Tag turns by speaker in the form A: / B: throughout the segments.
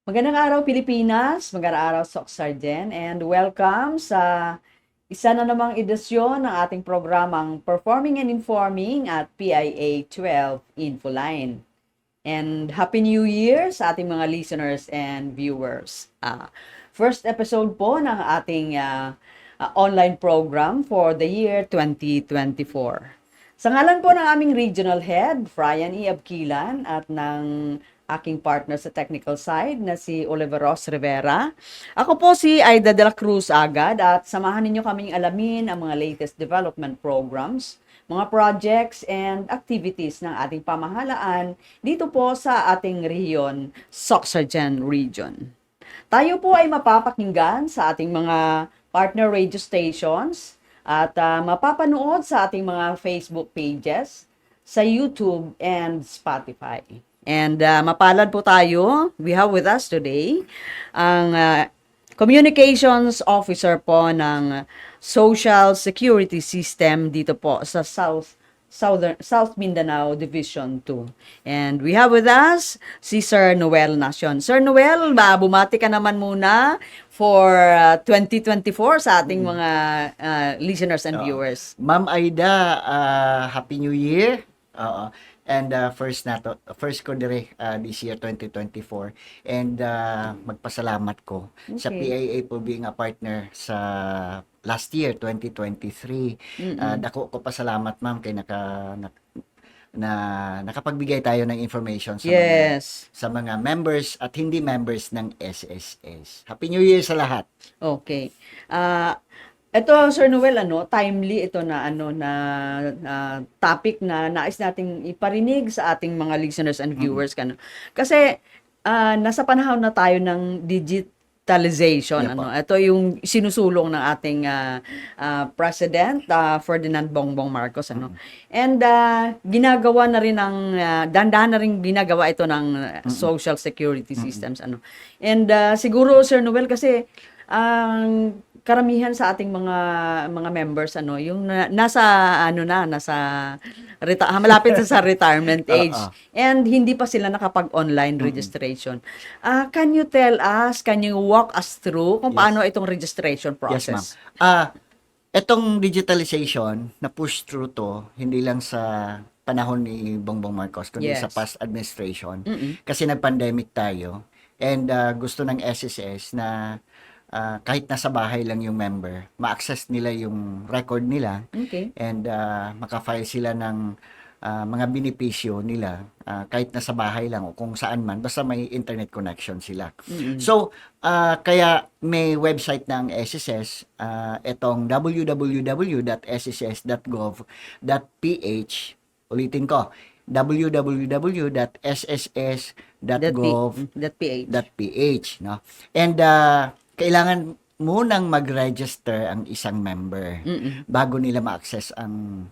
A: Magandang araw Pilipinas, magandang araw Sok Sargen, and welcome sa isa na namang edisyon ng ating programang Performing and Informing at PIA 12 Infoline. And Happy New Year sa ating mga listeners and viewers. First episode po ng ating online program for the year 2024. Sa ngalan po ng aming regional head, Brian E. Abquilan, at ng aking partner sa technical side na si Oliver Ross Rivera. Ako po si Aida de la Cruz Agad at samahan ninyo kaming alamin ang mga latest development programs, mga projects and activities ng ating pamahalaan dito po sa ating rehiyon, Soxargen Region. Tayo po ay mapapakinggan sa ating mga partner radio stations at mapapanood sa ating mga Facebook pages, sa YouTube and Spotify. And mapalad po tayo. We have with us today ang Communications Officer po ng Social Security System dito po sa South Mindanao Division 2. And we have with us si Sir Noel Nacion. Sir Noel, bumati ka naman muna for 2024 sa ating mga listeners and viewers.
B: Ma'am Aida, Happy New Year. And first ko dire this year 2024 and magpasalamat ko sa PIA po being a partner sa last year 2023. Dako ko pasalamat ma'am kay nakapagbigay tayo ng information sa mga members at hindi members ng SSS. Happy New Year sa lahat.
A: Okay. Ito, Sir Noel, timely ito na topic na nais nating iparinig sa ating mga listeners and viewers. Kasi nasa panahon na tayo ng digitalization. Ito yung sinusulong ng ating President Ferdinand Bongbong Marcos. And ginagawa na rin dandahan na rin ginagawa ito ng social security systems. And siguro, Sir Noel, kasi karamihan sa ating mga members yung malapit sa retirement age and hindi pa sila nakapag-online registration. Can you walk us through kung paano itong registration process?
B: Yes, ma'am. Itong digitalization na push through to hindi lang sa panahon ni Bongbong Marcos kundi sa past administration kasi nag-pandemic tayo and gusto ng SSS na kahit nasa bahay lang yung member, ma-access nila yung record nila and maka-file sila ng mga benepisyo nila kahit nasa bahay lang o kung saan man, basta may internet connection sila. So, kaya may website ng SSS, itong www.sss.gov.ph, ulitin ko, www.sss.gov.ph, no? And kailangan munang mag-register ang isang member bago nila ma-access ang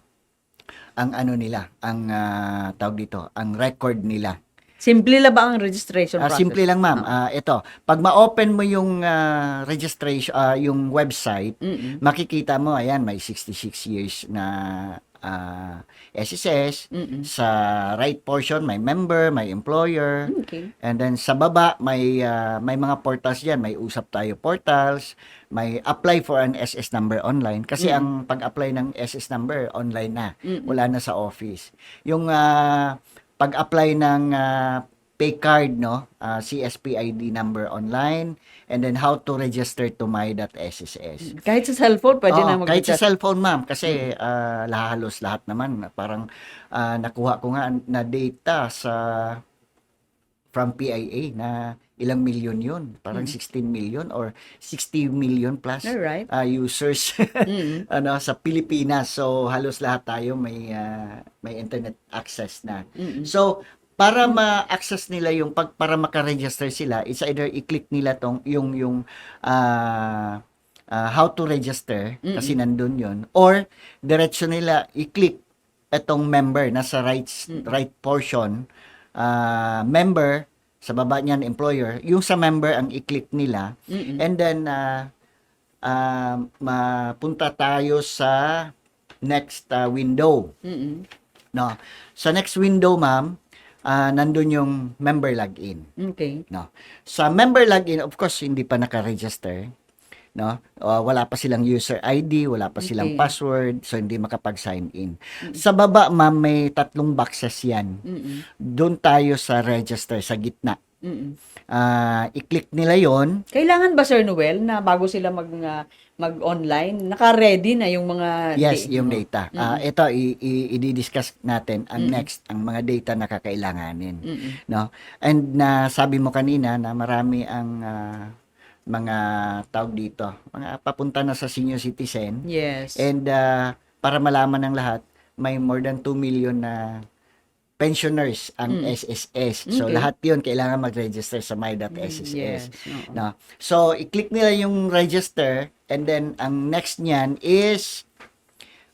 B: tawag dito, ang record nila.
A: Simple lang ba ang registration process?
B: Simple lang, ma'am. Ito, pag ma-open mo yung registration, yung website, makikita mo, ayan, may 66 years na SSS. Sa right portion, may member, may employer. And then sa baba, may mga portals diyan. May Usap Tayo portals, may apply for an SS number online. Kasi ang pag-apply ng SS number, online na. Wala na sa office. Yung pag-apply ng pay card, CSP ID number online, and then how to register to my.sss.
A: Kahit sa cellphone, pwede na
B: kahit sa cellphone, ma'am, kasi halos lahat naman. Parang nakuha ko nga na data from PIA na ilang milyon yun. Parang 16 million or 60 million plus users sa Pilipinas. So, halos lahat tayo may internet access na. So, para ma-access nila para maka-register sila, it's either i-click nila yung how to register kasi nandun yun, or diretso nila i-click itong member nasa right portion, member, sa baba niyan employer, yung sa member ang i-click nila, and then mapunta tayo sa next window. No, sa next window, ma'am, nandun yung member login.
A: Okay.
B: No? Sa member login, of course, hindi pa naka-register. No? Wala pa silang user ID, wala pa silang
A: Okay.
B: password, so hindi makapag-sign in. Sa baba, ma'am, may 3 boxes yan.
A: Mm-mm.
B: Doon tayo sa register, sa gitna.
A: Mm-mm.
B: I-click nila yon.
A: Kailangan ba, Sir Noel, na bago sila mag-online, naka-ready na yung mga
B: Yes, yung
A: oh.
B: data.
A: Mm-mm.
B: Ito, i-discuss natin ang
A: Mm-mm.
B: next, ang mga data na kakailanganin.
A: Mm-mm.
B: No? And sabi mo kanina na marami ang mga tawag dito, mga papunta na sa senior citizen.
A: Yes.
B: And para malaman ng lahat, may more than 2 million na pensioners ang SSS. So,
A: Okay.
B: lahat yun kailangan mag-register sa my.sss.
A: Yes. Oo.
B: No? So, i-click nila yung register and then ang next niyan is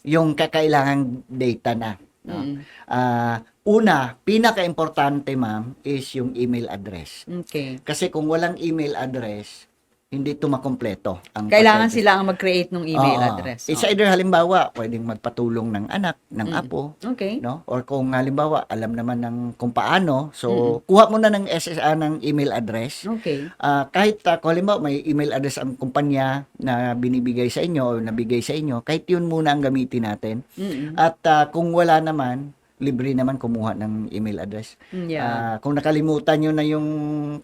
B: yung kakailangang data na. No?
A: Mm-mm.
B: Una, pinaka-importante ma'am is yung email address.
A: Okay.
B: Kasi kung walang email address, hindi ito makompleto.
A: Kailangan sila ang mag-create ng email
B: Oo.
A: address.
B: It's
A: Oo.
B: either halimbawa, pwedeng magpatulong ng anak, ng
A: Mm.
B: apo,
A: Okay.
B: no? Or kung halimbawa, alam naman ng kung paano, so kuha mo na ng SSA ng email address.
A: Okay.
B: Kahit kung halimbawa may email address ang kumpanya na binibigay sa inyo o nabigay sa inyo, kahit yun muna ang gamitin natin.
A: Mm-mm.
B: At kung wala naman, libre naman kumuha ng email address.
A: Yeah.
B: Kung nakalimutan nyo na yung,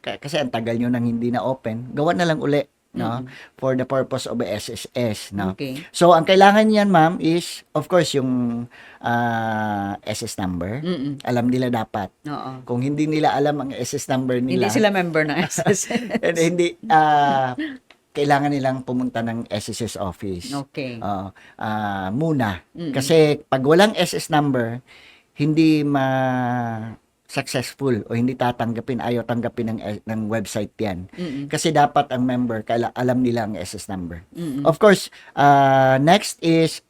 B: kasi ang tagal nyo nang hindi na open, gawa na lang uli, no? For the purpose of SSS, no?
A: Okay.
B: So, ang kailangan niyan, ma'am, is, of course, yung SS number.
A: Mm-mm.
B: Alam nila dapat.
A: Oo.
B: Kung hindi nila alam ang SS number nila,
A: Hindi sila member ng SSS.
B: and hindi, kailangan nilang pumunta ng SSS office.
A: Okay.
B: Muna. Kasi, pag walang SS number, hindi successful o hindi tatanggapin, ayaw tanggapin ng website yan.
A: Mm-mm.
B: Kasi dapat ang member, alam nila ang SS number.
A: Mm-mm.
B: Of course, next is,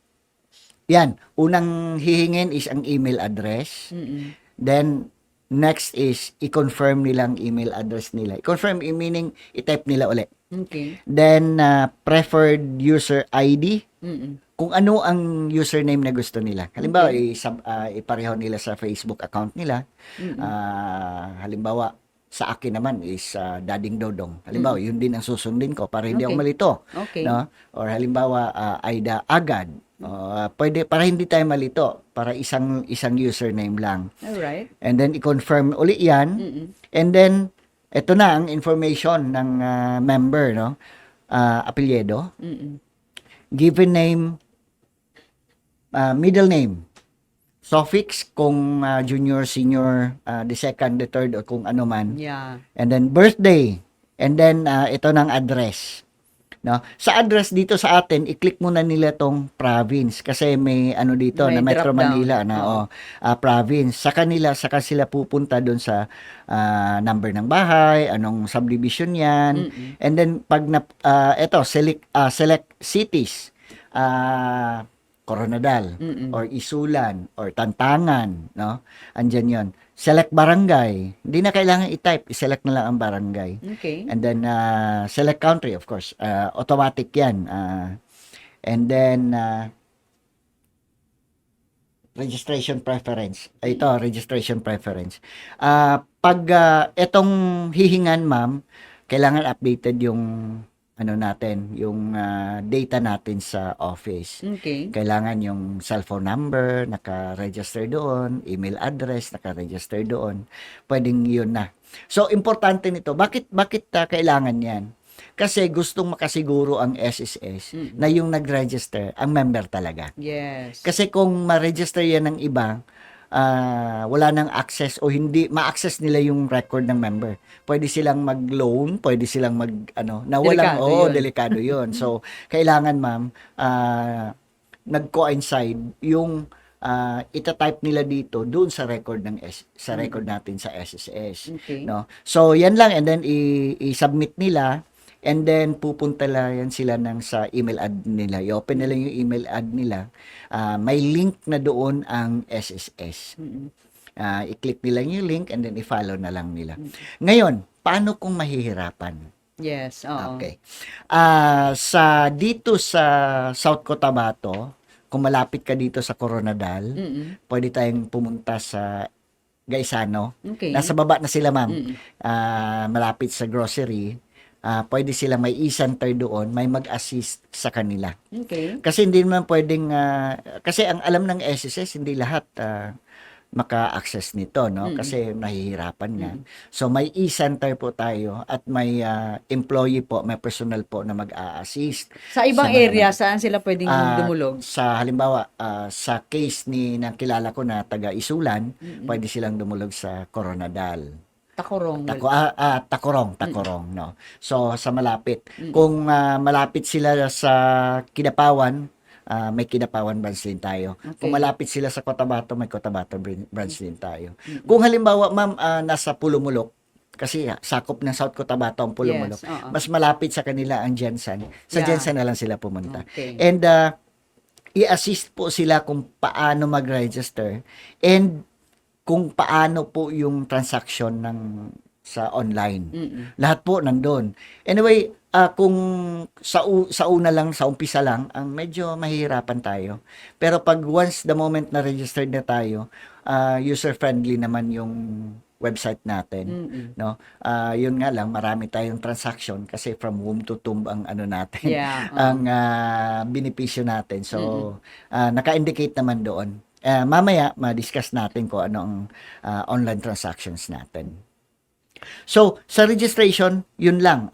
B: yan, unang hihingin is ang email address.
A: Mm-mm.
B: Then, next is, i-confirm nilang email address nila. I-confirm, meaning, i-type nila ulit.
A: Okay.
B: Then, preferred user ID.
A: Mm-mm.
B: Kung ano ang username na gusto nila. Halimbawa, ipareho nila sa Facebook account nila. Halimbawa, sa akin naman is Dading Dodong. Halimbawa, yun din ang susundin ko para hindi ako
A: Okay.
B: malito.
A: Okay.
B: No? Or halimbawa, Aida Agad. Pwede, para hindi tayo malito. Para isang username lang.
A: Alright.
B: And then, i-confirm uli yan.
A: Mm-mm.
B: And then, ito na ang information ng member. No? Apelyido.
A: Mm-mm.
B: Given name, middle name, suffix kung junior, senior, the second, the third, o kung ano man.
A: Yeah.
B: And then birthday. And then ito ng address. No? Sa address dito sa atin, i-click muna nila tong province kasi may ano dito
A: May
B: na Metro
A: drop down.
B: Manila na province. Saka sila pupunta doon sa number ng bahay, anong subdivision 'yan. And then pag select cities. Coronadal or Isulan or Tantangan, no? Andiyan 'yon. Select barangay. Hindi na kailangan i-type, i-select na lang ang barangay.
A: Okay.
B: And then select country, of course. Automatic 'yan. And then registration preference. Ito, registration preference. Pag etong hihingan, ma'am, kailangan updated yung ano natin, yung data natin sa office.
A: Okay.
B: Kailangan yung cellphone number, naka-register doon, email address, naka-register doon. Pwedeng yun na. So, importante nito. Bakit kailangan yan? Kasi gustong makasiguro ang SSS na yung nag-register, ang member talaga.
A: Yes.
B: Kasi kung ma-register yan ng iba, wala nang access o hindi ma-access nila yung record ng member. Pwede silang mag-loan, pwede silang delikado yun. So, kailangan ma'am, nag-coincide yung ita-type nila dito doon sa record sa record natin sa SSS.
A: Okay.
B: No? So, yan lang and then i-submit nila. And then, pupunta lang sila sa email ad nila. I-open nila yung email ad nila. May link na doon ang SSS. I-click nila yung link and then i-follow na lang nila. Ngayon, paano kung mahihirapan?
A: Yes. Oo.
B: Okay. Dito sa South Cotabato, kung malapit ka dito sa Coronadal, pwede tayong pumunta sa Gaisano.
A: Okay.
B: Nasa baba na sila, ma'am.
A: Mm.
B: Malapit sa grocery. Pwede sila may e-center doon, may mag-assist sa kanila.
A: Okay.
B: Kasi hindi naman pwedeng, kasi ang alam ng SSS, hindi lahat maka-access nito, no? Kasi nahihirapan nga. So, may e-center po tayo at may employee po, may personal po na mag-a-assist.
A: Sa ibang
B: mga
A: area, saan sila pwedeng dumulog?
B: Sa halimbawa, sa case ng kilala ko na taga Isulan, pwede silang dumulog sa Coronadal.
A: Tacorong.
B: Tacorong, no. So sa malapit. Kung malapit sila sa Kidapawan, may Kidapawan branch din tayo.
A: Okay.
B: Kung malapit sila sa Cotabato, may Cotabato branch din tayo. Kung halimbawa, ma'am, nasa Pulumulok, kasi sakop ng South Cotabato ang Pulumulok,
A: Yes, oo.
B: mas malapit sa kanila ang Jensen. Sa
A: Yeah.
B: Jensen na lang sila pumunta.
A: Okay.
B: And i-assist po sila kung paano mag-register and kung paano po yung transaction sa online. Lahat po nandun. Anyway, kung sa una lang, sa umpisa lang, ang medyo mahihirapan tayo. Pero pag once the moment na registered na tayo, user-friendly naman yung website natin, no? Yun nga lang, marami tayong transaction kasi from womb to tomb ang ano natin,
A: Yeah,
B: ang benepisyo natin. So, naka-indicate naman doon. Mamaya, ma-discuss natin kung ano ang online transactions natin. So, sa registration, yun lang.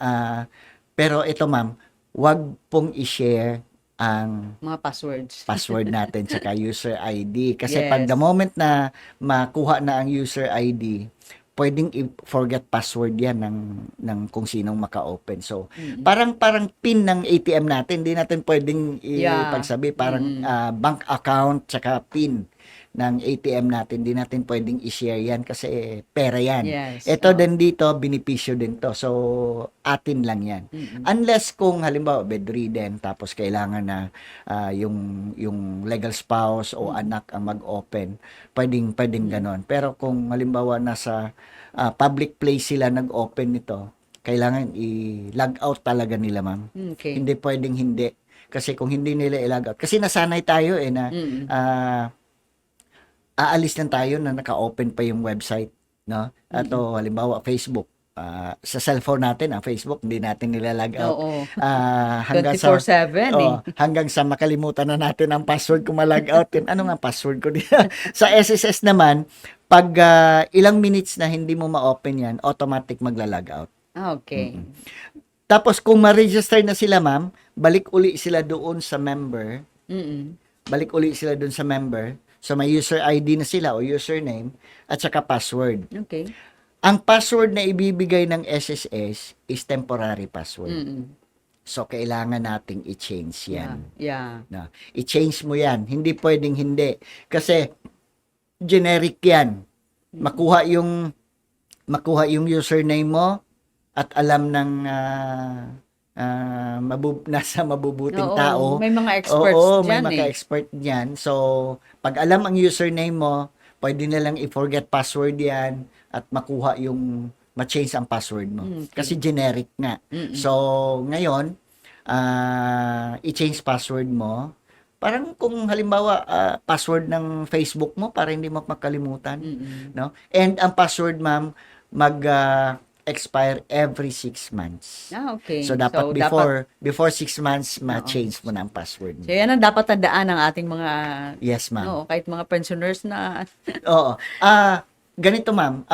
B: Pero ito, ma'am, wag pong i-share ang
A: Mga passwords.
B: password natin tsaka user ID. Kasi
A: Yes.
B: pag the moment na makuha na ang user ID, pwedeng i-forget password yan ng kung sinong maka-open. So, parang pin ng ATM natin, hindi natin pwedeng ipagsabi. Parang bank account tsaka pin ng ATM natin, hindi natin pwedeng i-share yan kasi pera yan.
A: Yes.
B: Ito din dito, benepisyo din to. So, atin lang yan. Unless kung halimbawa bedridden, tapos kailangan na yung legal spouse o anak ang mag-open, pwedeng ganon. Pero kung halimbawa nasa public place sila nag-open nito, kailangan i-log out talaga nila, ma'am.
A: Okay.
B: Hindi pwedeng hindi. Kasi kung hindi nila i-log out, kasi nasanay tayo na aalis lang tayo na naka-open pa yung website, no? Ato halimbawa Facebook, sa cellphone natin, ang Facebook, hindi natin nilalag out.
A: Oo.
B: Hanggang
A: 24/7
B: hanggang sa makalimutan na natin ang password kung malag out yun. Ano nga password ko dito? Sa SSS naman, pag ilang minutes na hindi mo ma-open yan, automatic magla-log out.
A: Okay.
B: Tapos kung ma-register na sila, ma'am, balik uli sila doon sa member. Balik uli sila doon sa member. So may user ID na sila o username at saka password.
A: Okay.
B: Ang password na ibibigay ng SSS is temporary password. So, kailangan nating i-change yan.
A: Yeah.
B: No? I-change mo yan. Hindi pwedeng hindi. Kasi, generic yan. Makuha yung username mo at alam ng nasa mabubuting
A: Oo,
B: tao.
A: may mga experts
B: Oo,
A: dyan
B: may mga expert dyan. So, pag alam ang username mo, pwede nilang i-forget password yan at makuha yung ma-change ang password mo. Kasi generic nga. So, ngayon, i-change password mo. Parang kung halimbawa, password ng Facebook mo para hindi mo makalimutan. No? And ang password, ma'am, mag-expire every 6 months.
A: Okay.
B: So, dapat before 6 months, ma-change mo na ang password mo.
A: So, yan ang dapat tandaan ng ating mga,
B: Yes, ma'am.
A: kahit mga pensioners na,
B: Oo. Ganito, ma'am,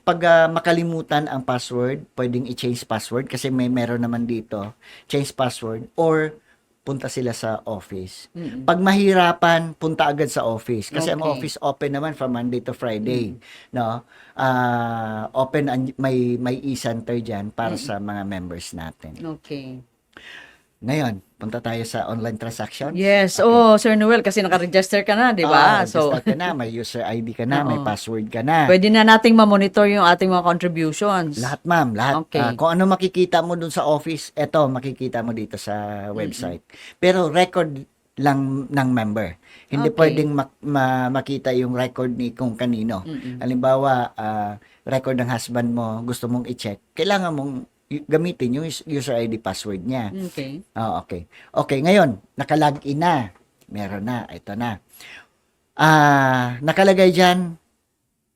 B: pag makalimutan ang password, pwedeng i-change password kasi meron naman dito, change password or punta sila sa office. Pag mahirapan, punta agad sa office kasi ang
A: Okay.
B: office open naman from Monday to Friday, no? Open may e-center diyan para sa mga members natin.
A: okay.
B: Ngayon, punta tayo sa online transaction.
A: Yes.
B: Okay.
A: Sir Noel, kasi naka-register ka na, di ba? So,
B: register ka na, may user ID ka na, may
A: Oo.
B: password ka na.
A: pwede na nating ma-monitor yung ating mga contributions.
B: Lahat, ma'am, lahat.
A: Okay.
B: Kung ano makikita mo dun sa office, eto, makikita mo dito sa website. Pero record lang ng member. Hindi
A: Okay.
B: pwedeng makita yung record ni kung kanino. Halimbawa, record ng husband mo, gusto mong i-check, kailangan mong gamitin yung user ID password niya.
A: Okay.
B: Okay. Okay, ngayon, nakalagin na. Meron na, ito na. Nakalagay dyan,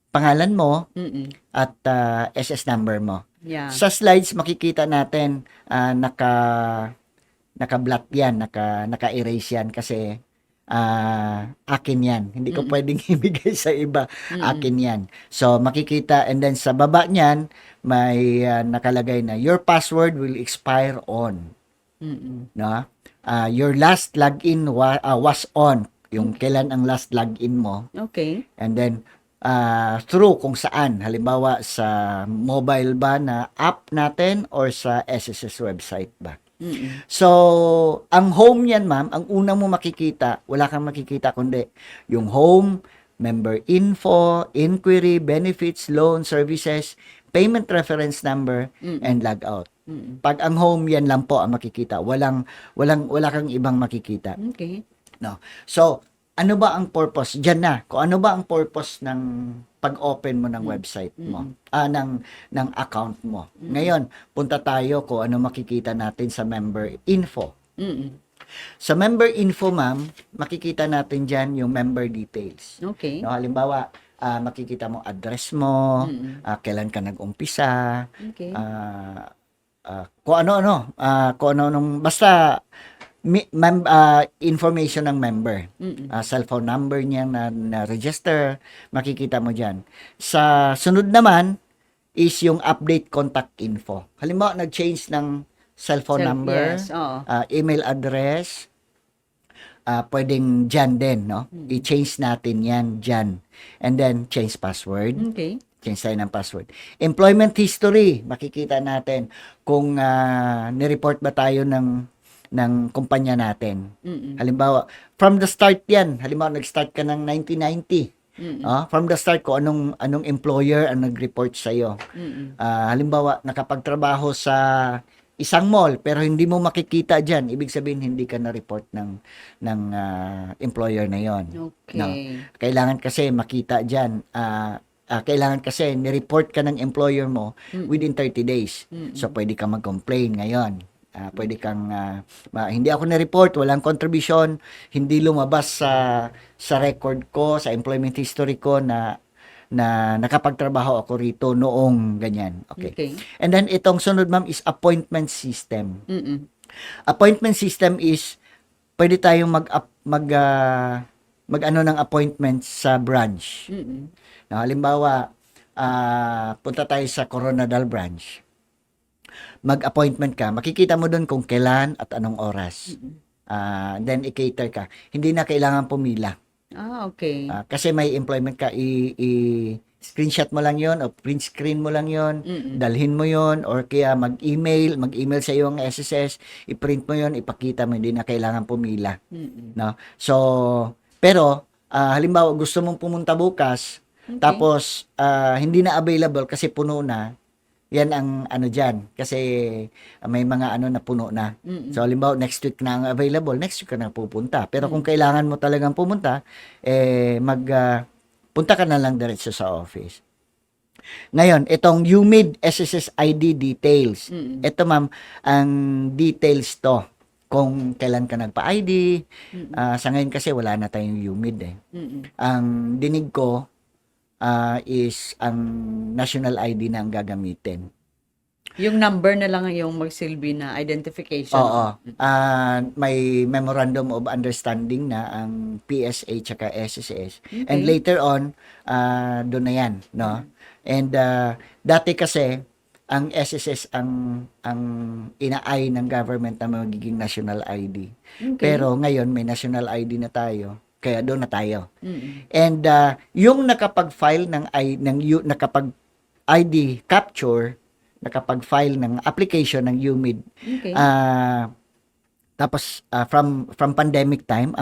B: pangalan mo
A: Mm-mm.
B: at SS number mo.
A: Yeah.
B: Sa slides makikita natin naka-blot yan, naka-erase yan kasi akin yan. Hindi ko
A: Mm-mm.
B: pwedeng ibigay sa iba.
A: Mm-mm.
B: Akin yan. So, makikita and then sa baba niyan, may nakalagay na your password will expire on.
A: Mm-mm.
B: No? Your last login was on. Yung kailan ang last login mo.
A: Okay.
B: And then, through kung saan. Halimbawa, sa mobile ba na app natin or sa SSS website ba.
A: Mm-mm.
B: So, ang home yan, ma'am, ang una mo makikita, wala kang makikita kundi yung home, member info, inquiry, benefits, loan, services, payment reference number, and logout. Pag ang home, yan lang po ang makikita. Wala kang ibang makikita.
A: Okay.
B: No. So, ano ba ang purpose? Diyan na. Kung ano ba ang purpose ng pag-open mo ng website mo, ng account mo. Ngayon, punta tayo kung ano makikita natin sa member info.
A: Mm-mm.
B: Sa member info, ma'am, makikita natin diyan yung member details.
A: Okay.
B: No, halimbawa, makikita mo address mo, kailan ka nag-umpisa,
A: Okay.
B: kung ano-ano, basta information ng member. Cellphone number niya na register, makikita mo diyan. Sa sunod naman is yung update contact info. Halimbawa, nag-change ng cellphone number,
A: Yes. Oo.
B: email address, pwedeng dyan din, no? I-change natin yan dyan. And then, change password.
A: Okay.
B: Change tayo ng password. Employment history, makikita natin kung nireport ba tayo ng kumpanya natin. Halimbawa, from the start yan. Halimbawa, nag-start ka ng 1990. From the start ko, anong employer ang nag-report sa'yo. Halimbawa, nakapagtrabaho sa isang mall, pero hindi mo makikita dyan. Ibig sabihin, hindi ka na-report ng employer na yon.
A: Okay.
B: No? Kailangan kasi makita dyan. Kailangan kasi nireport ka ng employer mo within 30 days. So, pwede ka mag-complain ngayon. Pwede kang hindi ako na-report, walang contribution, hindi lumabas sa record ko, sa employment history ko na nakapagtrabaho ako rito noong ganyan. Okay. And then itong sunod, ma'am, is appointment system. Appointment system is pwede tayong mag-ano ng appointment sa branch. Na halimbawa, punta tayo sa Coronadal branch. Mag-appointment ka, makikita mo doon kung kailan at anong oras. Then i-cater ka. Hindi na kailangan pumila.
A: Okay.
B: Kasi may employment ka, screenshot mo lang yon o print screen mo lang yon, dalhin mo yon or kaya mag-email sa iyo ang SSS, i-print mo yon, ipakita mo, hindi na kailangan pumila. No? So, pero halimbawa gusto mong pumunta bukas, tapos hindi na available kasi puno na, yan ang ano dyan. Kasi may mga ano na puno na. So, halimbawa, next week na ang available, next week ka na pupunta. Pero kung kailangan mo talagang pumunta, punta ka na lang diretso sa office. Ngayon, itong UMID SSS ID details. Ito, ma'am, ang details to. Kung kailan ka nagpa-ID. Sa ngayon kasi wala na tayong UMID eh. Ang dinig ko, is ang national ID na ang gagamitin.
A: Yung number na lang yung magsilbi na identification.
B: Oo. May memorandum of understanding na ang PSA tsaka SSS.
A: Okay.
B: And later on, doon na yan. No? And dati kasi, ang SSS ang ina-eye ng government na magiging national ID.
A: Okay.
B: Pero ngayon, may national ID na tayo. Kaya doon na tayo. And yung nakapag-file nakapag ID capture, nakapag-file ng application ng UMID.
A: Okay.
B: Tapos from pandemic time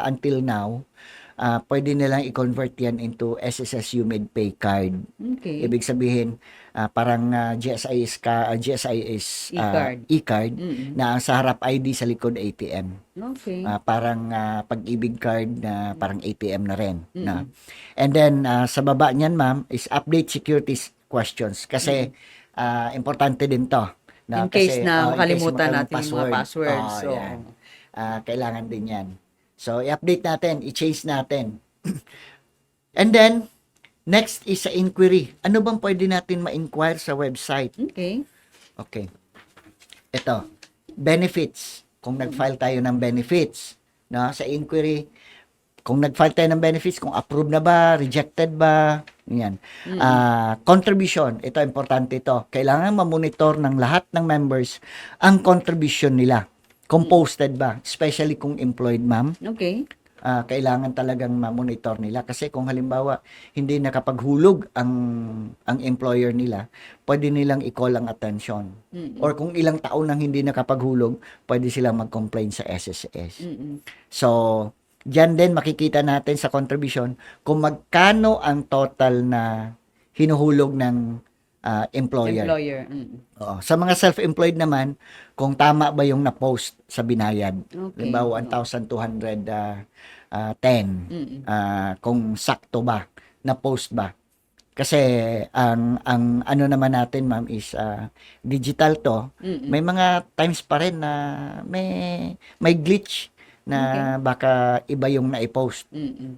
B: until now, pwede nilang i-convert yan into SSS UMID Pay Card.
A: Okay.
B: Ibig sabihin, parang GSIS e-card na ang sa harap ID sa likod ATM.
A: Okay.
B: Parang pag-ibig card na parang ATM na rin. Na. And then, sa baba niyan, ma'am, is update security questions. Kasi, importante din to.
A: In case na makalimutan
B: in case
A: natin yung mga passwords. So,
B: yan. Kailangan din yan. So, i-update natin, i-change natin. And then, Next is sa inquiry. Ano bang pwede natin ma-inquire sa website?
A: Okay.
B: Okay. Ito, benefits. Kung nag-file tayo ng benefits, no, sa inquiry, kung nag-file tayo ng benefits, kung approved na ba, rejected ba, yan. Contribution, ito, importante ito. Kailangan ma-monitor ng lahat ng members ang contribution nila. Kung posted ba, especially kung employed, ma'am.
A: Okay.
B: Kailangan talagang ma-monitor nila kasi kung halimbawa hindi nakapaghulog ang employer nila, pwede nilang i-call ang attention. Or kung ilang taon nang hindi nakapaghulog, pwede silang mag-complain sa SSS. So, diyan din makikita natin sa contribution kung magkano ang total na hinuhulog ng employer. Oo. Sa mga self-employed naman, kung tama ba yung na-post sa binayad.
A: Okay.
B: Halimbawa, 1,210. Kung sakto ba, na-post ba. Kasi ang ano naman natin, ma'am, is digital to. May mga times pa rin na may glitch na baka iba yung na-post.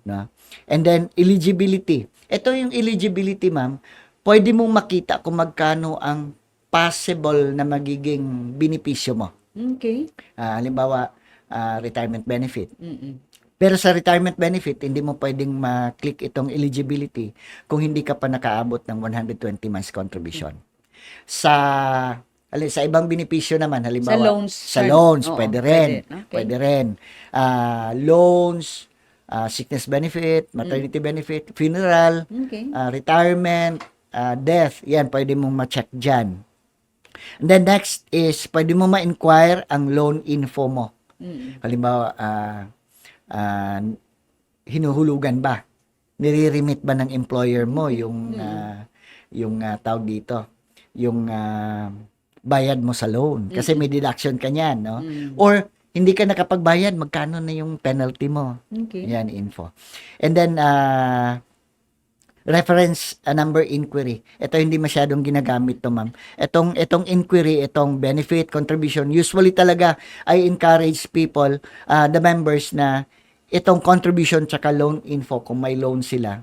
B: No? And then, eligibility. Ito yung eligibility, ma'am. Pwede mong makita kung magkano ang possible na magiging benepisyo mo.
A: Okay.
B: Halimbawa, retirement benefit. Pero sa retirement benefit, hindi mo pwedeng ma-click itong eligibility kung hindi ka pa nakaabot ng 120 months contribution. Sa ibang benepisyo naman, halimbawa,
A: Sa
B: loans,
A: Oo,
B: pwede rin.
A: Okay.
B: Pwede rin. Loans, sickness benefit, maternity benefit, funeral,
A: Okay.
B: retirement, death, yan, pwede mong ma-check dyan. And then next is, pwede mo ma-inquire ang loan info mo. Halimbawa, hinuhulugan ba? Nire-remit ba ng employer mo yung tawag dito, yung bayad mo sa loan? Kasi may deduction ka niyan, no? Or, hindi ka nakapagbayad, magkano na yung penalty mo?
A: Okay.
B: Yan, info. And then, reference number inquiry. Ito hindi masyadong ginagamit to, ma'am. Itong inquiry, itong benefit contribution, usually talaga I encourage people, the members na itong contribution tsaka loan info, kung may loan sila,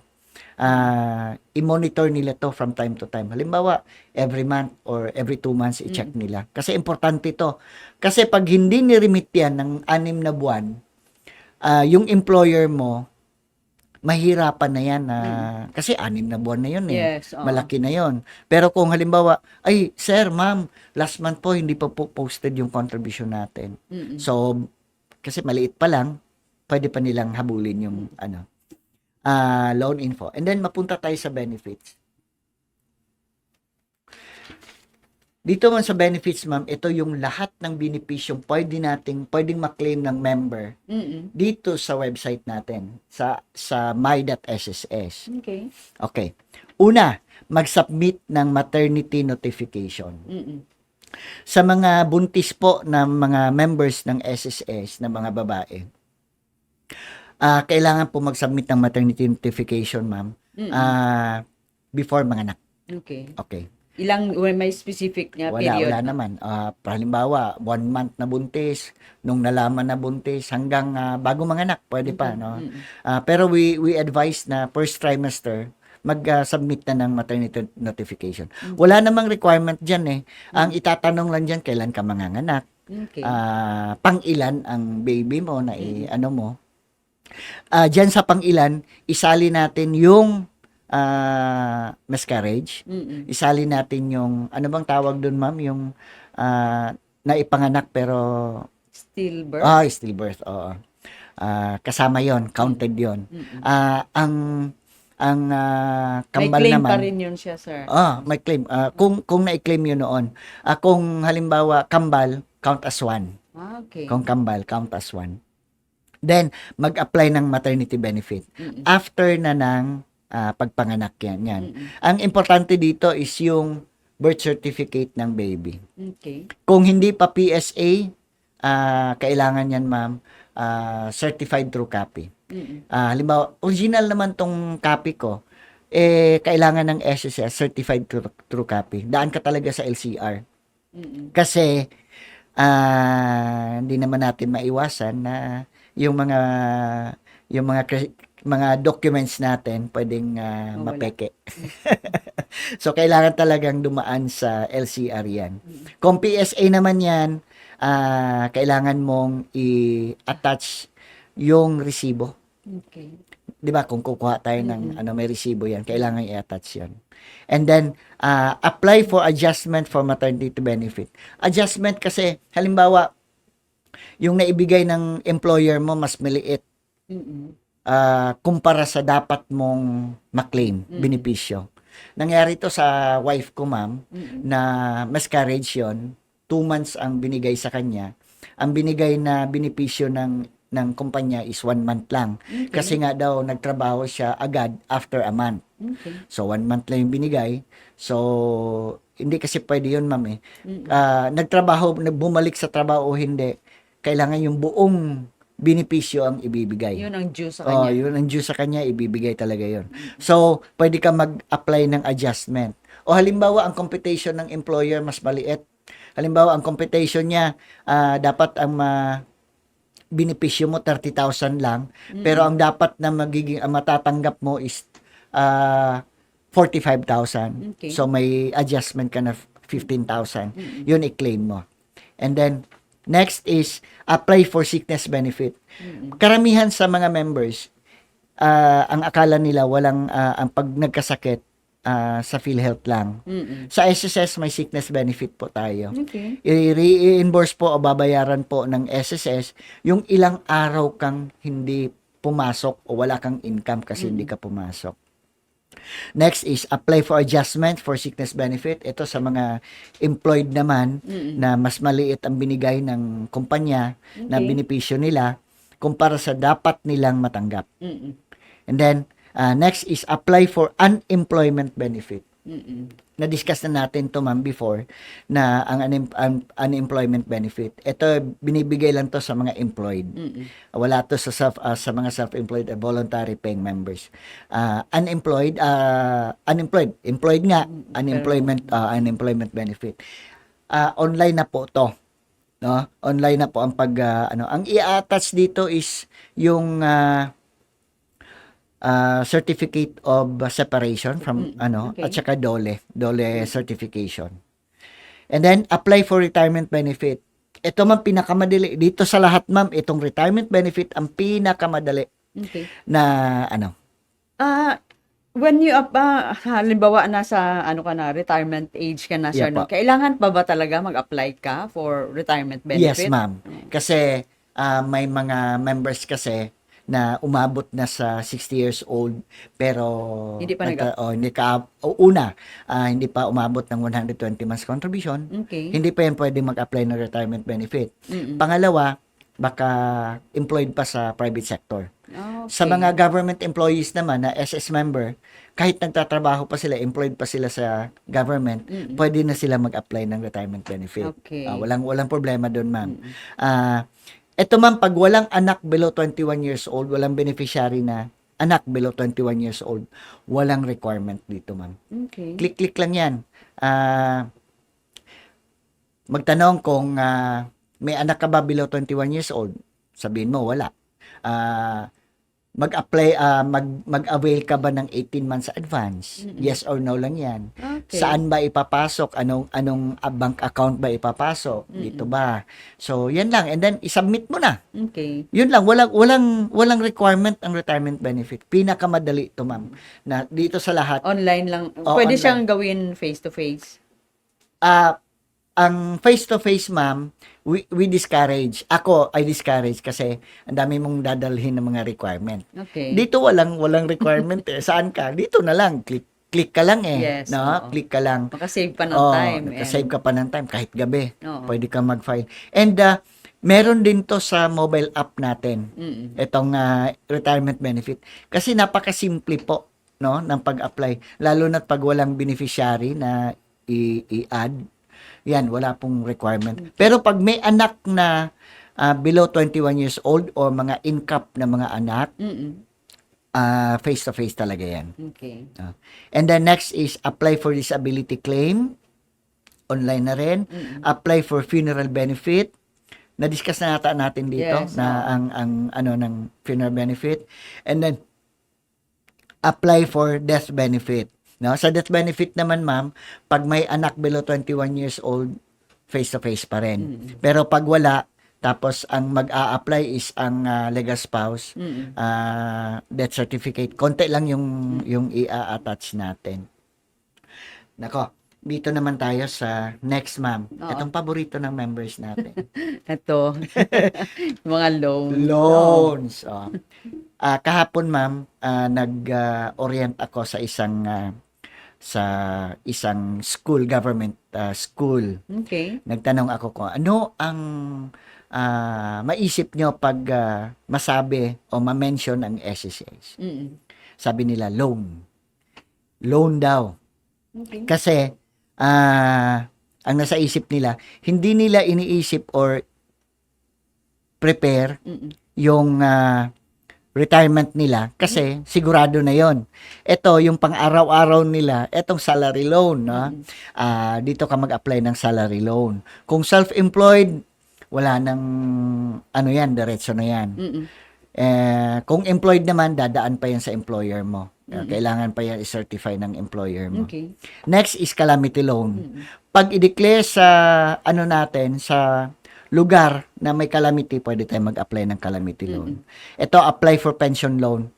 B: i-monitor nila to from time to time. Halimbawa, every month or every 2 months, i-check nila. Kasi importante to. Kasi pag hindi ni-remit yan ng 6 na buwan, yung employer mo, mahirapan na yan kasi 6 na buwan na yun
A: Yes, oo.
B: Malaki na yun. Pero kung halimbawa, ay, sir, ma'am, last month po, hindi pa po posted yung contribution natin. So, kasi maliit pa lang, pwede pa nilang habulin yung loan info. And then, mapunta tayo sa benefits. Dito man sa benefits, ma'am, ito yung lahat ng benepisyong pwedeng ma-claim ng member dito sa website natin, sa my.sss.
A: Okay.
B: Okay. Una, mag-submit ng maternity notification. Sa mga buntis po ng mga members ng SSS na mga babae, kailangan po mag-submit ng maternity notification, ma'am, before manganak.
A: Okay.
B: Okay.
A: May specific na period?
B: Wala naman. Halimbawa, 1 month na buntis, nung nalaman na buntis, hanggang bago manganak, pwede pa, no? Pero we advise na first trimester, mag-submit na ng maternity notification. Wala namang requirement dyan eh. Ang itatanong lang dyan, kailan ka manganganak,
A: Okay.
B: pang-ilan ang baby mo na mo. Dyan sa pang-ilan, isali natin yung miscarriage. Isali natin yung, ano bang tawag dun, ma'am? Yung naipanganak pero
A: Stillbirth?
B: Stillbirth, oo. Kasama yon, counted yon. Ang kambal
A: may claim
B: naman,
A: pa rin yun siya, sir.
B: may claim. Kung na-claim yun noon. Kung halimbawa, kambal, count as 1.
A: Okay.
B: Kung kambal, count as 1. Then, mag-apply ng maternity benefit. After na ng pagpanganak yan. Ang importante dito is yung birth certificate ng baby.
A: Okay.
B: Kung hindi pa PSA, kailangan yan, ma'am, certified true copy. Halimbawa, original naman tong copy ko, kailangan ng SSS, certified true copy. Daan ka talaga sa LCR. Kasi, hindi naman natin maiwasan na yung mga mga documents natin pwedeng
A: Mawala.
B: mapeke. So, kailangan talagang dumaan sa LCR yan. Kung PSA naman yan, kailangan mong i-attach yung resibo.
A: Okay.
B: 'Di ba? Kung kukuha tayo ng may resibo yan, kailangan i-attach yan. And then, apply for adjustment for maternity benefit. Adjustment kasi, halimbawa, yung naibigay ng employer mo mas maliit kumpara sa dapat mong maklaim, benepisyo. Nangyari to sa wife ko, ma'am, na miscarriage yon. 2 months ang binigay sa kanya. Ang binigay na benepisyo ng kumpanya is 1 month lang. Kasi nga daw, nagtrabaho siya agad after a month.
A: Okay.
B: So, 1 month lang yung binigay. So, hindi kasi pwede yun, ma'am, eh. Bumalik sa trabaho o hindi, kailangan yung buong benepisyo ang ibibigay.
A: Yun ang due sa kanya.
B: Yun ang due sa kanya, ibibigay talaga yun. So, pwede ka mag-apply ng adjustment. O halimbawa, ang computation ng employer mas maliit. Halimbawa, ang computation niya, dapat ang benepisyo mo 30,000 lang, pero ang dapat na ang matatanggap mo is 45,000.
A: Okay.
B: So, may adjustment ka na 15,000. Yun i-claim mo. And then, next is apply for sickness benefit. Karamihan sa mga members, ang akala nila ang pag nagkasakit sa PhilHealth lang. Sa SSS may sickness benefit po tayo.
A: Okay.
B: I-reimburse po o babayaran po ng SSS yung ilang araw kang hindi pumasok o wala kang income kasi hindi ka pumasok. Next is apply for adjustment for sickness benefit. Ito sa mga employed naman na mas maliit ang binigay ng kumpanya na benepisyo nila kumpara sa dapat nilang matanggap. And then, next is apply for unemployment benefit. Na-discuss na natin to, ma'am, before na ang unemployment benefit. Ito, binibigay lang to sa mga employed. Wala to sa mga self-employed voluntary paying members. Unemployed, employed nga, unemployment benefit. Online na po to. No? Online na po ang ang i-attach dito is yung certificate of separation from at saka DOLE certification. And then apply for retirement benefit. Ito man pinakamadali dito sa lahat, ma'am, itong retirement benefit ang pinakamadali.
A: Okay.
B: Na
A: When you halimbawa nasa retirement age ka na, sir,
B: Yeah,
A: no?
B: po.
A: Kailangan pa ba talaga mag-apply ka for retirement
B: Yes,
A: benefit?
B: ma'am. Kasi may mga members kasi na umabot na sa 60 years old pero
A: Hindi pa
B: hindi pa umabot ng 120 months contribution.
A: Okay.
B: Hindi pa yan pwede mag-apply ng retirement benefit. Pangalawa, baka employed pa sa private sector.
A: Okay.
B: Sa mga government employees naman na SS member, kahit nagtatrabaho pa sila, employed pa sila sa government, pwede na sila mag-apply ng retirement benefit.
A: Okay.
B: Walang problema doon, ma'am. Ito, ma'am, pag walang anak below 21 years old, walang beneficiary na anak below 21 years old, walang requirement dito, ma'am.
A: Okay.
B: Click-click lang yan. Magtanong kung may anak ka ba below 21 years old? Sabihin mo, wala. Mag-apply, mag-avail ka ba ng 18 months advance? Yes or no lang yan.
A: Okay.
B: Saan ba ipapasok? Anong bank account ba ipapasok? Dito ba? So, yan lang. And then, isubmit mo na.
A: Okay.
B: Yun lang. Walang requirement ang retirement benefit. Pinakamadali ito, ma'am. Na dito sa lahat.
A: Online lang.
B: Oh,
A: Pwede
B: online.
A: siyang gawin face-to-face.
B: Ang face-to-face, ma'am, we discourage. Ako, I discourage kasi ang dami mong dadalhin ng mga requirement.
A: Okay.
B: Dito walang requirement eh. Saan ka? Dito na lang. Click ka lang eh.
A: Yes,
B: no?
A: oo.
B: Click ka lang.
A: Makasave pa ng time.
B: Nakasave ka pa ng time kahit gabi.
A: Oo.
B: Pwede ka mag-file. And meron din to sa mobile app natin. Itong retirement benefit. Kasi napakasimple po, no, ng pag-apply. Lalo na pag walang beneficiary na i-add. Yan, wala pong requirement. Pero pag may anak na below 21 years old or mga in-cap na mga anak, face-to-face talaga yan.
A: Okay.
B: And then next is apply for disability claim. Online na rin. Apply for funeral benefit. Na-discuss na natin dito
A: Yes,
B: na ang ng funeral benefit. And then apply for death benefit. No? Sa death benefit naman, ma'am, pag may anak below 21 years old, face-to-face pa rin. Pero pag wala, tapos ang mag-a-apply is ang legal spouse, death certificate. Konti lang yung i-attach natin. Nako, dito naman tayo sa next, ma'am.
A: Oo.
B: Itong paborito ng members natin.
A: Ito, mga loans.
B: Loans. Oh. Kahapon, ma'am, nag-orient ako sa isang school, government school.
A: Okay.
B: Nagtanong ako kung ano ang maisip nyo pag masabi o ma-mention ang SSS. Sabi nila, loan. Loan daw.
A: Okay.
B: Kasi, ang nasa isip nila, hindi nila iniisip or prepare yung retirement nila kasi sigurado na yon. Ito, yung pang-araw-araw nila, etong salary loan. No? Dito ka mag-apply ng salary loan. Kung self-employed, wala nang ano yan, diretso na yan. Kung employed naman, dadaan pa yan sa employer mo. Kailangan pa yan i-certify ng employer mo.
A: Okay.
B: Next is calamity loan. Pag i-declare sa natin sa lugar na may calamity, pwede tayo mag-apply ng calamity loan. Ito, apply for pension loan.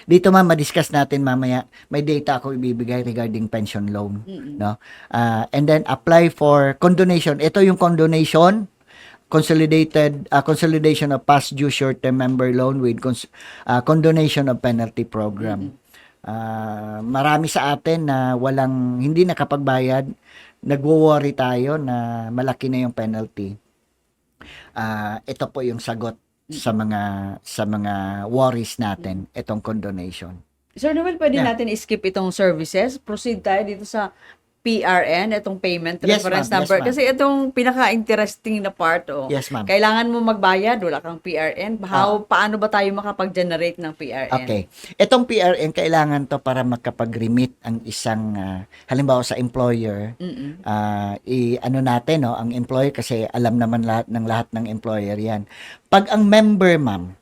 B: Dito ma-discuss natin mamaya. May data ako ibibigay regarding pension loan. No? And then, apply for condonation. Ito yung condonation, consolidation of past due short-term member loan with condonation of penalty program. Marami sa atin na hindi nakapagbayad, nagwo-worry tayo na malaki na yung penalty. Ito po yung sagot sa mga worries natin, itong condonation.
A: Sir Noel, pwede
B: Yeah.
A: natin i-skip itong services. Proceed tayo dito sa PRN, itong payment
B: Yes,
A: reference
B: ma'am. Yes,
A: number.
B: ma'am.
A: Kasi itong pinaka-interesting na part,
B: Yes, ma'am.
A: kailangan mo magbayad, wala kang PRN. Paano ba tayo makapag-generate ng PRN?
B: Okay. Itong PRN, kailangan to para makapag-remit ang isang, halimbawa sa employer, ano natin, no, ang employer, kasi alam naman lahat ng employer yan. Pag ang member, ma'am,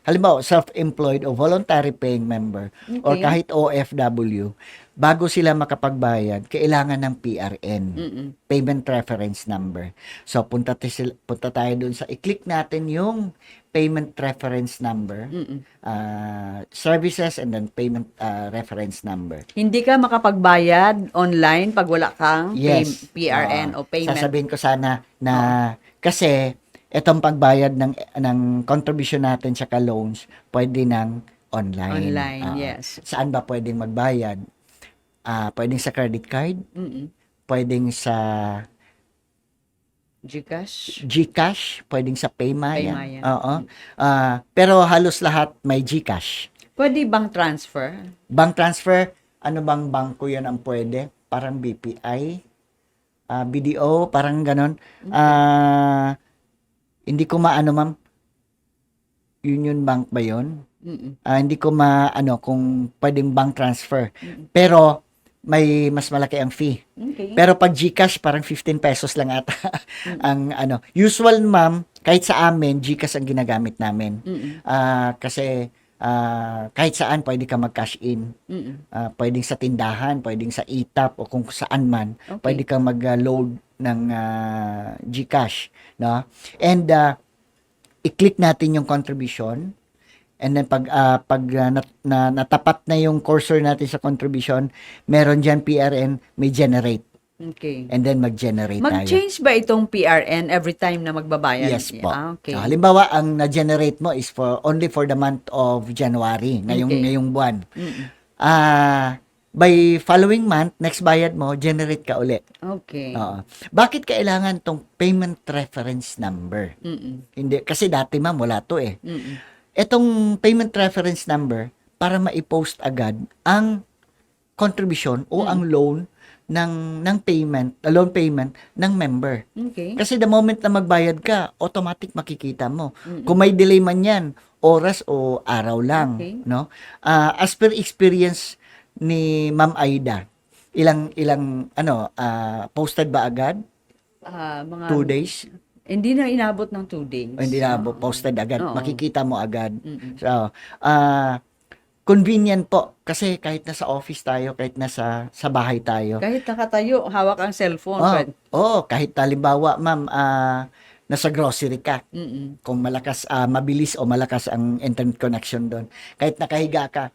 B: halimbawa self-employed o voluntary paying member, or
A: Okay.
B: kahit OFW, bago sila makapagbayad, kailangan ng PRN, Payment Reference Number. So, punta tayo dun i-click natin yung Payment Reference Number, Services, and then Payment Reference Number.
A: Hindi ka makapagbayad online pag wala kang
B: Yes.
A: PRN o payment.
B: Sasabihin ko sana na kasi itong pagbayad ng contribution natin sa loans, pwede ng online.
A: Online, yes.
B: Saan ba pwedeng magbayad? Pwedeng sa credit card, pwedeng sa GCash, pwedeng sa Paymaya.
A: Paymaya.
B: Oo. Pero halos lahat may GCash.
A: Pwede bang transfer?
B: Bank transfer, ano bang bangko yan ang pwede? Parang BPI, BDO, parang ganon. Hindi ko maano, ma'am. Union Bank ba yun? Hindi ko maano kung pwedeng bank transfer. Pero may mas malaki ang fee.
A: Okay.
B: Pero pag GCash, parang 15 pesos lang ata. Ang ano. Usual, ma'am, kahit sa amin, GCash ang ginagamit namin. Kasi kahit saan pwede ka mag-cash in. Pwedeng sa tindahan, pwedeng sa ETAP o kung saan man,
A: Okay.
B: pwede kang mag-load ng GCash, no? And i-click natin yung contribution. And then pag natapat na yung cursor natin sa contribution, meron diyan PRN, may generate.
A: Okay.
B: And then mag-generate tayo.
A: Mag-change ba itong PRN every time na magbabayad?
B: Yes po.
A: Okay.
B: Halimbawa, ang na-generate mo is only for the month of January, ngayong buwan. By following month, next bayad mo, generate ka ulit.
A: Okay.
B: Oo. Bakit kailangan tong payment reference number? Hindi, kasi dati ma'am, wala to eh. Itong payment reference number, para ma-post agad ang contribution o ang loan ng loan payment ng member.
A: Okay.
B: Kasi the moment na magbayad ka, automatic makikita mo. Kung may delay man yan, oras o araw lang,
A: Okay.
B: no? As per experience ni Ma'am Aida, ilang posted ba agad?
A: Mga
B: 2 days?
A: Hindi na inabot ng 2 days.
B: O hindi na posted agad,
A: Oo.
B: makikita mo agad. So, convenient po kasi kahit nasa office tayo, kahit sa bahay tayo.
A: Kahit nakatayo, hawak ang cellphone.
B: Oh,
A: Pwede.
B: kahit halimbawa, ma'am, nasa grocery ka,
A: Mm-mm.
B: kung mabilis o malakas ang internet connection doon. Kahit nakahiga ka,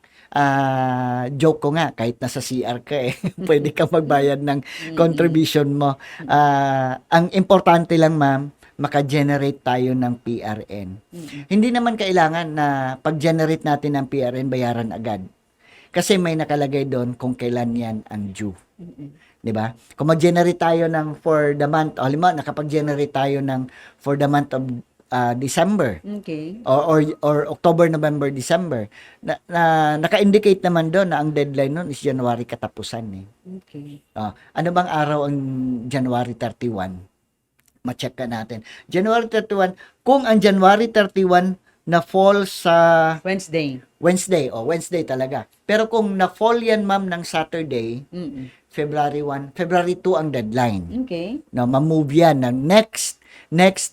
B: joke ko nga, kahit nasa CR ka pwede kang magbayad ng contribution mo. Ang importante lang, ma'am, maka-generate tayo ng PRN. Hindi naman kailangan na pag-generate natin ng PRN, bayaran agad. Kasi may nakalagay doon kung kailan yan ang due. 'Di ba? Kung mag-generate tayo ng for the month, halimbawa nakapag-generate tayo ng for the month of December
A: Okay.
B: or October, November, December, naka-indicate naman doon na ang deadline noon is January katapusan
A: Okay.
B: ano bang araw ang January 31? Ma-check ka natin. January 31, kung ang January 31 na fall sa
A: Wednesday.
B: Wednesday talaga. Pero kung na-fall yan, ma'am, ng Saturday,
A: Mm-mm.
B: February 2 ang deadline.
A: Okay.
B: No, ma-move yan na next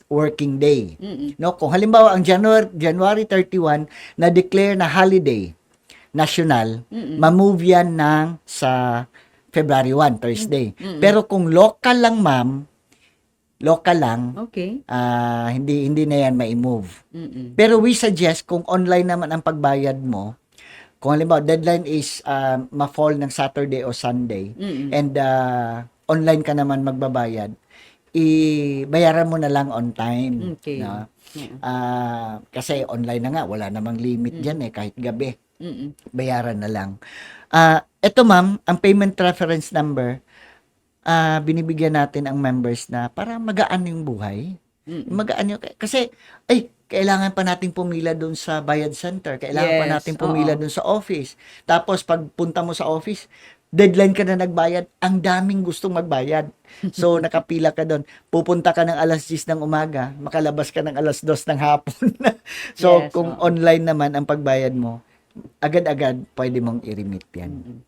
B: working day.
A: Mm-mm.
B: No, kung halimbawa ang January 31 na declare na holiday national, ma-move yan sa February 1, Thursday. Pero kung local lang, ma'am,
A: Okay.
B: hindi na yan ma-move.
A: Mm-mm.
B: Pero we suggest kung online naman ang pagbayad mo, kung halimbawa deadline is ma-fall ng Saturday o Sunday, and online ka naman magbabayad, bayaran mo na lang on time.
A: Okay.
B: No? Kasi online na nga, wala namang limit dyan kahit gabi.
A: Mm-mm.
B: Bayaran na lang. Ito, ma'am, ang payment reference number, binibigyan natin ang members na para magaan yung buhay. Magaan yung, kasi, kailangan pa nating pumila doon sa bayad center. Kailangan pa
A: Yes,
B: nating pumila doon sa office. Tapos, pag punta mo sa office, deadline ka na nagbayad, ang daming gustong magbayad. So, nakapila ka doon. Pupunta ka ng alas 10 ng umaga, makalabas ka ng alas 2 ng hapon. So,
A: Yes,
B: kung online naman ang pagbayad mo, agad-agad pwede mong i-remit yan.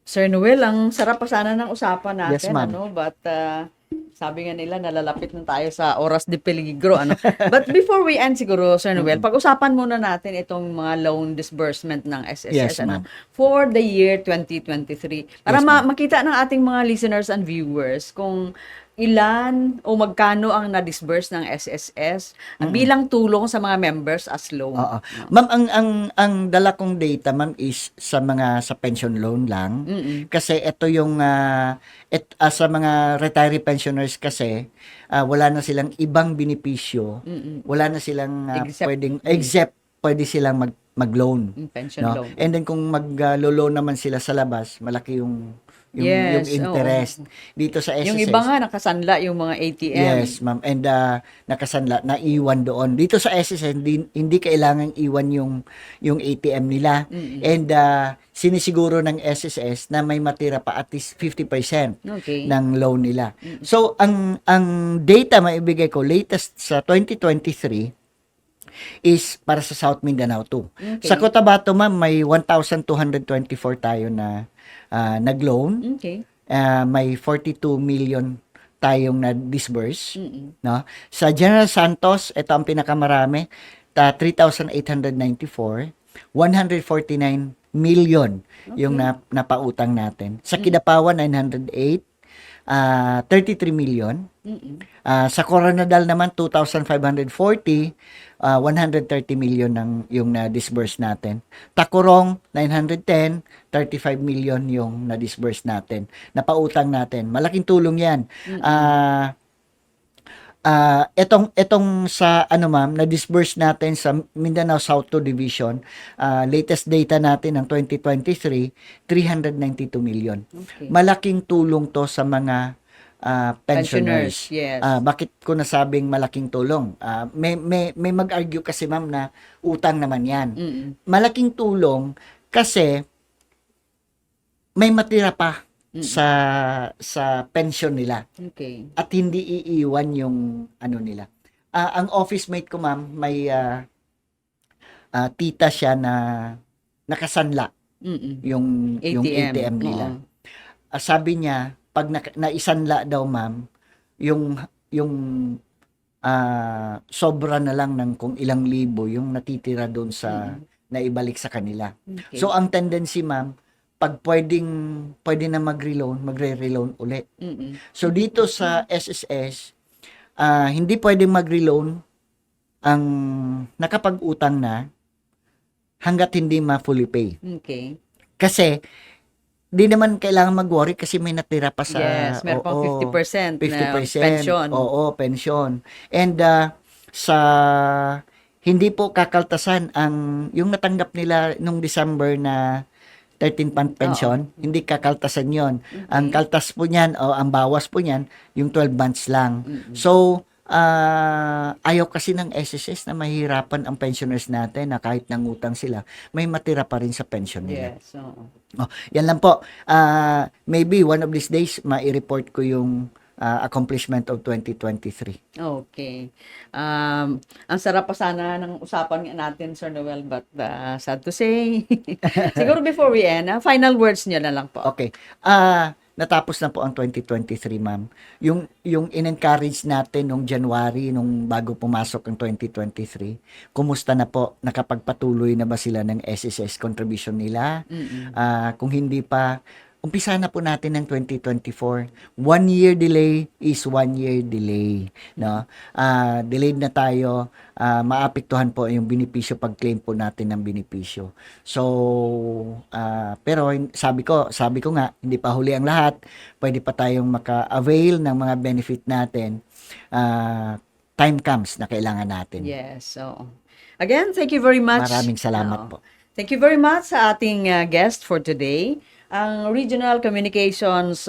A: Sir Noel, ang sarap pa sana ng usapan natin,
B: Yes, ma'am.
A: But sabi nga nila, nalalapit na tayo sa oras de peligro, But before we end siguro, Sir Noel, pag-usapan muna natin itong mga loan disbursement ng SSS,
B: Yes, ma'am.
A: for the year 2023. Para
B: Yes, ma'am.
A: makita ng ating mga listeners and viewers kung ilan o magkano ang na-disburse ng SSS bilang tulong sa mga members as loan.
B: Oo. Ma'am, ang dala kong data, ma'am, is sa pension loan lang. Kasi ito yung sa mga retiree pensioners kasi wala na silang ibang benepisyo. Wala na silang pwede silang mag-loan.
A: Pension
B: No?
A: loan.
B: And then kung mag-loan naman sila sa labas, malaki yung
A: Yes,
B: interest. Dito sa SSS.
A: Yung iba nga nakasanla yung mga ATM.
B: Yes, ma'am. And nakasanla, naiwan doon. Dito sa SSS, hindi kailangang iwan yung ATM nila. And sinisiguro ng SSS na may matira pa at least 50%
A: Okay.
B: ng loan nila. So, ang data maibigay ko, latest sa 2023, is para sa South Mindanao too.
A: Okay.
B: Sa Cotabato, ma'am, may 1,224 tayo na nag-loan.
A: Okay.
B: May 42 million tayong na-disburse. No? Sa General Santos, ito ang pinakamarami, 3,894, 149 million yung napautang natin. Sa Kidapawan, 908, 33 million. Sa Coronadal naman, 2,540, 130 million yung na-disburse natin. Tacorong, 910, 35 million yung na-disburse natin. Napautang natin. Malaking tulong yan. Etong sa ma'am, na-disburse natin sa Mindanao South 2 Division, latest data natin ng 2023, 392 million.
A: Okay.
B: Malaking tulong to sa mga pensioners.
A: Yes.
B: Bakit ko nasabing malaking tulong? May mag-argue kasi, ma'am, na utang naman yan. Malaking tulong kasi may matira pa sa pension nila.
A: Okay.
B: At hindi iiwan yung nila. Ang office mate ko, ma'am, may tita siya na nakasanla yung ATM nila. Sabi niya, pag naisanla daw, ma'am, yung sobra na lang ng kung ilang libo yung natitira doon sa na ibalik sa kanila.
A: Okay.
B: So, ang tendency, ma'am, pag pwede na mag-reloan, magre-reloan uli. So, dito sa SSS, hindi pwedeng mag-reloan ang nakapag-utang na hanggat hindi ma-fully pay.
A: Okay.
B: Kasi, di naman kailangan mag-worry kasi may natira pa sa...
A: Yes, meron pang 50% na
B: 50%.
A: pension.
B: Oo, pension. And sa hindi po kakaltasan yung natanggap nila nung December na 13th month pension, hindi kakaltasan yon. Ang kaltas po niyan o ang bawas po niyan, yung 12 months lang. So, ayaw kasi ng SSS na mahirapan ang pensioners natin na kahit nangutang sila, may matira pa rin sa pension nila.
A: Yes. Oo.
B: Yan lang po. Maybe one of these days, mai-report ko yung accomplishment of 2023.
A: Okay. Ang sarap pa sana ng usapan natin, Sir Noel, but sad to say. Siguro before we end, final words niyo na lang po.
B: Okay. Natapos na po ang 2023, ma'am. Yung in-encourage natin nung January, nung bago pumasok ang 2023, kumusta na po? Nakapagpatuloy na ba sila ng SSS contribution nila? Kung hindi pa, umpisa na po natin ng 2024. 1 year delay is 1 year delay. No? Delayed na tayo. Maapektuhan po yung benepisyo pag-claim po natin ng benepisyo. So, pero sabi ko nga, hindi pa huli ang lahat. Pwede pa tayong maka-avail ng mga benefit natin. Time comes na kailangan natin.
A: Yes. So, again, thank you very much.
B: Maraming salamat po.
A: Thank you very much sa ating guest for today, ang Regional Communications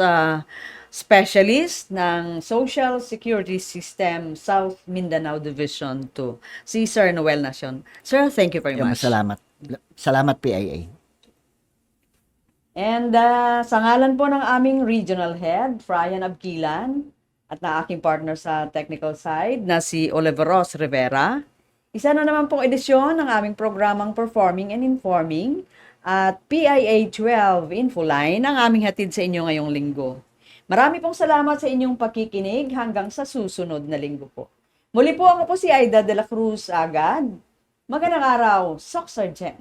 A: Specialist ng Social Security System South Mindanao Division 2, si Sir Noel Nacion. Sir, thank you very much.
B: Salamat. Salamat, PIA.
A: And sa ngalan po ng aming Regional Head, Brian Abquilan, at na aking partner sa technical side na si Oliveros Rivera, isa na naman pong edisyon ng aming programang Performing and Informing at PIA 12 Infoline ang aming hatid sa inyo ngayong linggo. Marami pong salamat sa inyong pakikinig hanggang sa susunod na linggo po. Muli po ako po si Aida de la Cruz Agad. Magandang araw, Soc Sergeant.